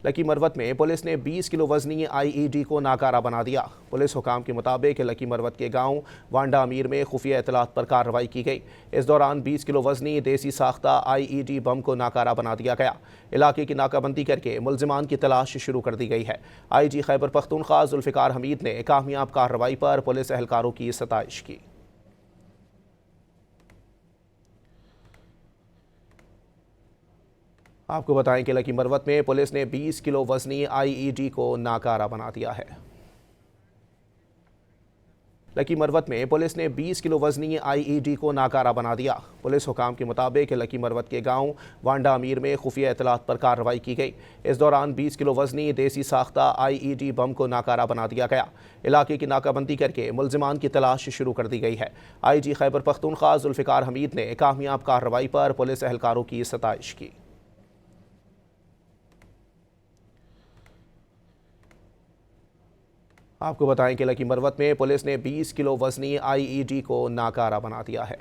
Lucky Marwat में police ने 20 kilo वजनी आईईडी को नाकारा बना दिया। पुलिस हुकाम के मुताबिक लकी मरवत के गांव वांडा अमीर में खुफिया इतलात पर कार्रवाई की गई। इस दौरान 20 किलो वजनी देसी साख्ता आईईडी बम को नाकारा बना दिया गया। इलाके की नाकाबंदी करके मुलजिमान की तलाश शुरू कर दी गई है। IG खैबर पख्तूनख्वा जुल्फिकार हमीद ने कामयाब कार्रवाई पर पुलिस एहलकारों की सताइश की। आपको बताएं कि लकी मरवत में पुलिस ने 20 किलो वजनी आईईडी को नाकारा बना दिया है। लकी मरवत में पुलिस ने 20 किलो वजनी आईईडी को नाकारा बना दिया। पुलिस हुकाम के मुताबिक लकी मरवत के गांव वांडा अमीर में खुफिया इतलात पर कार्रवाई की गई। इस दौरान 20 किलो वजनी देसी साख्ता आईईडी बम को नाकारा बना दिया गया। इलाके की नाकाबंदी करके मुलजिमान की तलाश शुरू कर दी गई है। IG खैबर पख्तूनख्वा जुल्फिकार हमीद ने कामयाब कार्रवाई पर पुलिस एहलकारों की सताइश की। आपको बताएं कि लकी मरवत में पुलिस ने 20 किलो वजनी आईईडी को नाकारा बना दिया है।